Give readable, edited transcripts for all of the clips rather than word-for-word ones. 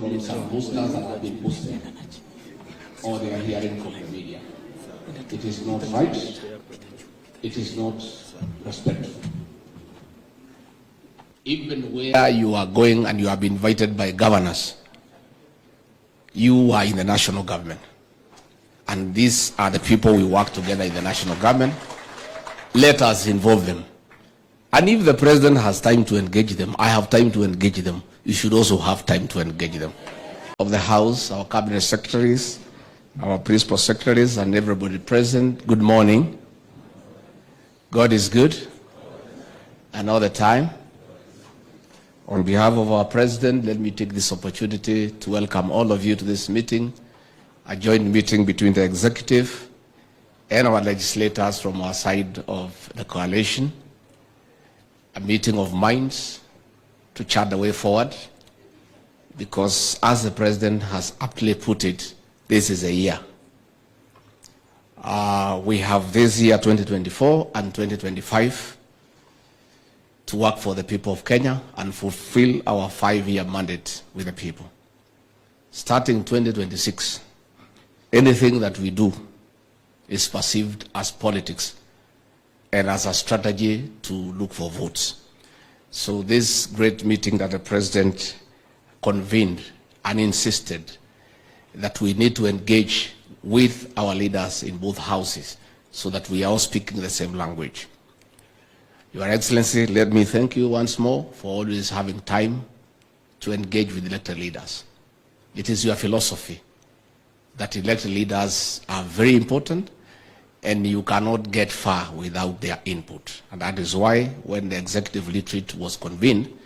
from some boosters that have been boosted, or they are hearing from the media. It is not right. It is not respectful. Even where you are going and you have been invited by governors, you are in the national government. And these are the people we work together in the national government. Let us involve them. And if the president has time to engage them, I have time to engage them. You should also have time to engage them. Of the House, our cabinet secretaries, our principal secretaries, and everybody present, good morning. God is good, and all the time. On behalf of our president, let me take this opportunity to welcome all of you to this meeting, a joint meeting between the executive and our legislators from our side of the coalition, a meeting of minds to chart the way forward, because as the president has aptly put it, this is a year. We have this year 2024 and 2025 to work for the people of Kenya and fulfill our 5-year mandate with the people. Starting 2026, anything that we do is perceived as politics and as a strategy to look for votes. So this great meeting that the president convened and insisted that we need to engage with our leaders in both houses so that we are all speaking the same language. Your Excellency, let me thank you once more for always having time to engage with elected leaders. It is your philosophy that elected leaders are very important and you cannot get far without their input. And that is why when the executive retreat was convened,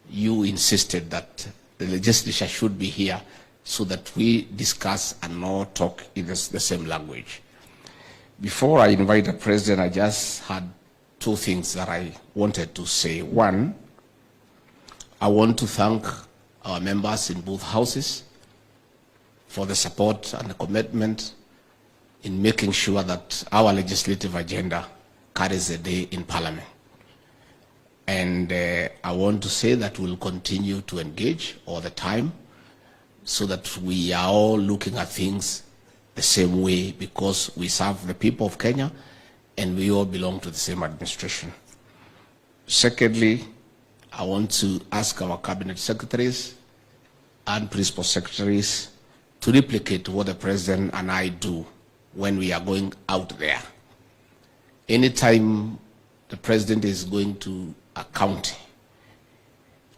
you insisted that the legislature should be here so that we discuss and not talk in the same language. Before I invite the president, I just had two things that I wanted to say. One, I want to thank our members in both houses for the support and the commitment in making sure that our legislative agenda carries the day in Parliament. And I want to say that we'll continue to engage all the time so that we are all looking at things the same way, because we serve the people of Kenya and we all belong to the same administration. Secondly, I want to ask our cabinet secretaries and principal secretaries to replicate what the president and I do when we are going out there. Anytime the president is going to a county,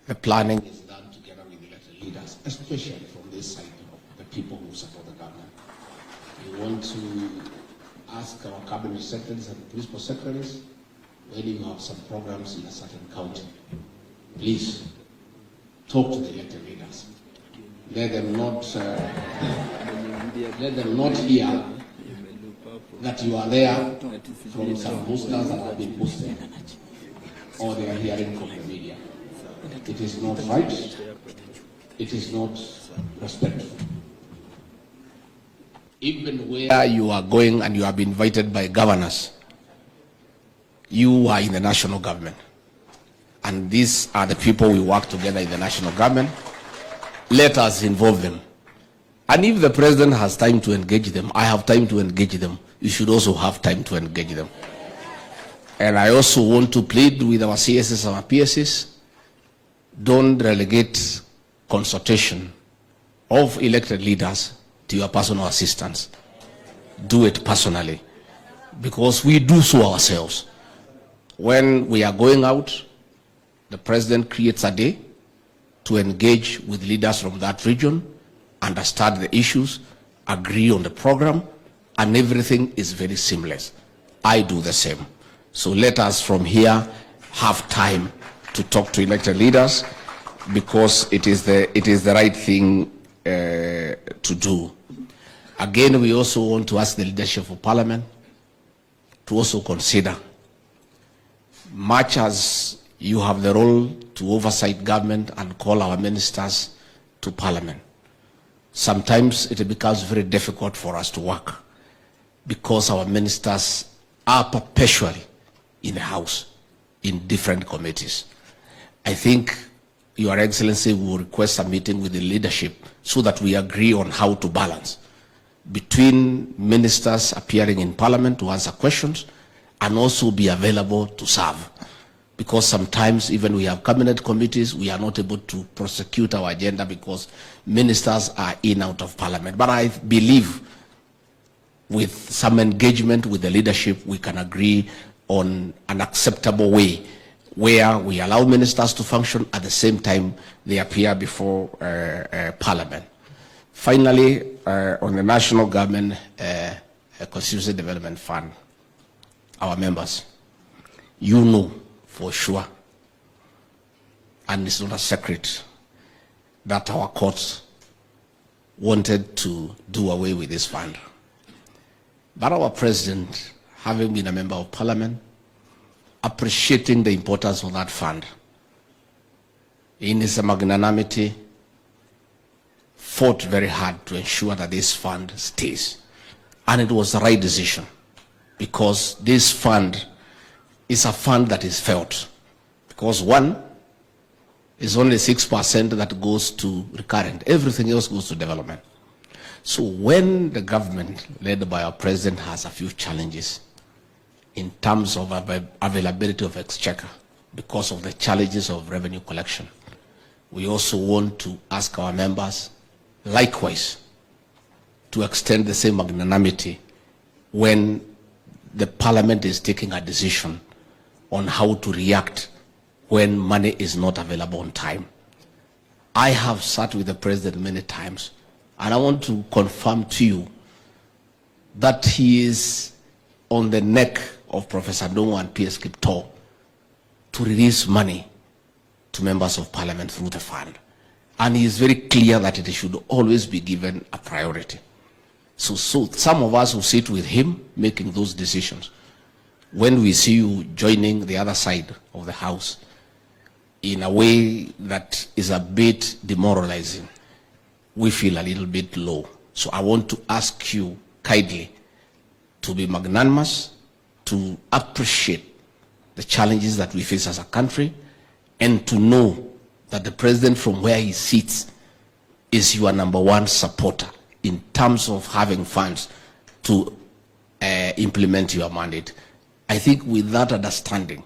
the planning is done together with elected leaders, especially from this side of the people who support the government. We want to ask our cabinet secretaries and principal secretaries, when you have some programs in a certain county, please talk to the elected leaders. Let them not hear that you are there from some boosters that have been boosted, or they are hearing from the media. It is not right. It is not respectful. Even where you are going and you have been invited by governors, you are in the national government. And these are the people we work together in the national government. Let us involve them. And if the president has time to engage them, I have time to engage them. You should also have time to engage them. And I also want to plead with our CSS and our PSS, don't relegate consultation of elected leaders to your personal assistants. Do it personally, because we do so ourselves. When we are going out, the president creates a day to engage with leaders from that region, understand the issues, agree on the program, and everything is very seamless. I do the same. So let us from here have time to talk to elected leaders, because it is the right thing to do. Again, we also want to ask the leadership of Parliament to also consider, much as you have the role to oversight government and call our ministers to Parliament, sometimes it becomes very difficult for us to work because our ministers are perpetually in the House, in different committees. I think Your Excellency will request a meeting with the leadership so that we agree on how to balance between ministers appearing in Parliament to answer questions and also be available to serve. Because sometimes even we have cabinet committees, we are not able to prosecute our agenda because ministers are in out of Parliament. But I believe with some engagement with the leadership, we can agree on an acceptable way where we allow ministers to function at the same time they appear before Parliament. Finally, on the National Government Constituency Development Fund, our members, you know for sure, and it's not a secret, that our courts wanted to do away with this fund. But our president, having been a member of Parliament, appreciating the importance of that fund, in his magnanimity, fought very hard to ensure that this fund stays. And it was the right decision, because this fund is a fund that is felt. Because one, is only 6% that goes to recurrent. Everything else goes to development. So when the government, led by our president, has a few challenges in terms of availability of exchequer because of the challenges of revenue collection, we also want to ask our members, likewise, to extend the same magnanimity when the Parliament is taking a decision on how to react when money is not available on time. I have sat with the president many times, and I want to confirm to you that he is on the neck of Professor No and PS Kipto to release money to members of Parliament through the fund. And he is very clear that it should always be given a priority. So some of us who sit with him making those decisions, when we see you joining the other side of the house in a way that is a bit demoralizing, we feel a little bit low. So I want to ask you kindly to be magnanimous, to appreciate the challenges that we face as a country, and to know that the president from where he sits is your #1 supporter in terms of having funds to implement your mandate. I think with that understanding,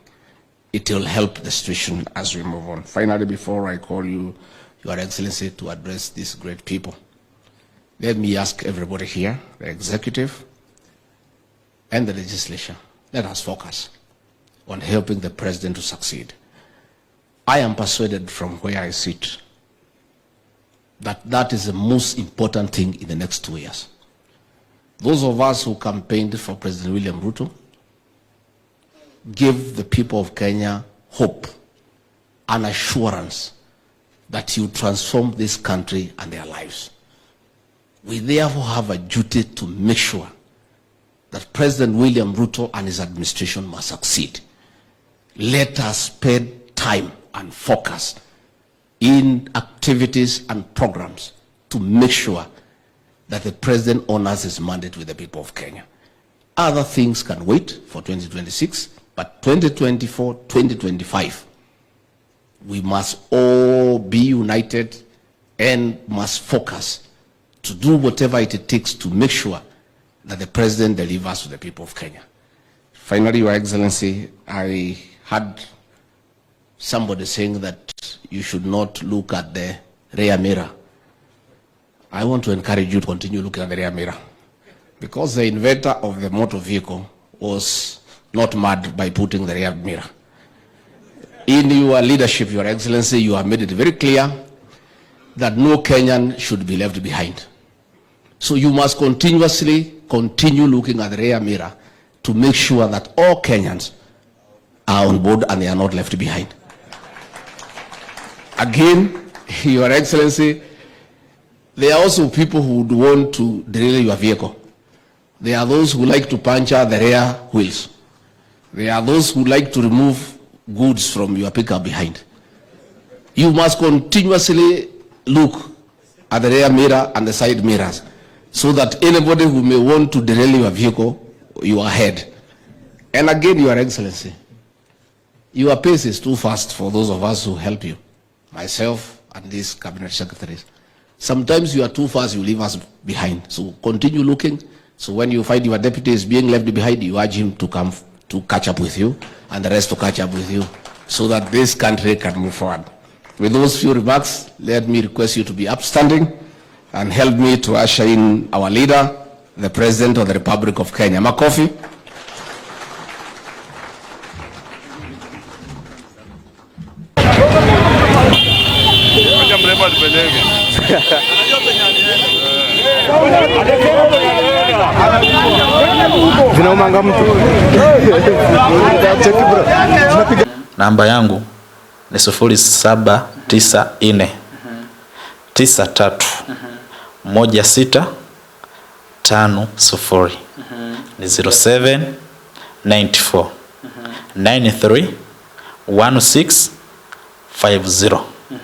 it will help the situation as we move on. Finally, before I call you, Your Excellency, to address these great people, let me ask everybody here, the executive and the legislature, let us focus on helping the president to succeed. I am persuaded from where I sit that that is the most important thing in the next 2 years. Those of us who campaigned for President William Ruto give the people of Kenya hope and assurance that you transform this country and their lives. We therefore have a duty to make sure that President William Ruto and his administration must succeed. Let us spend time and focus in activities and programs to make sure that the president honors his mandate with the people of Kenya. Other things can wait for 2026, but 2024, 2025, we must all be united and must focus to do whatever it takes to make sure that the president delivers to the people of Kenya. Finally, Your Excellency, I had somebody saying that you should not look at the rear mirror. I want to encourage you to continue looking at the rear mirror, because the inventor of the motor vehicle was not mad by putting the rear mirror. In your leadership, Your Excellency, you have made it very clear that no Kenyan should be left behind. So you must continuously continue looking at the rear mirror to make sure that all Kenyans are on board and they are not left behind. Again, Your Excellency, there are also people who would want to derail your vehicle. There are those who like to puncture the rear wheels. There are those who like to remove goods from your pickup behind. You must continuously look at the rear mirror and the side mirrors so that anybody who may want to derail your vehicle, you are ahead. And again, Your Excellency, your pace is too fast for those of us who help you. myself and these cabinet secretaries. Sometimes you are too fast, you leave us behind. So continue looking. So when you find your deputy is being left behind, you urge him to come to catch up with you and the rest to catch up with you so that this country can move forward. With those few remarks, let me request you to be upstanding and help me to usher in our leader, the President of the Republic of Kenya. Makofi. Namba yangu ni 0794 93 1650 ni 0794 93 1650.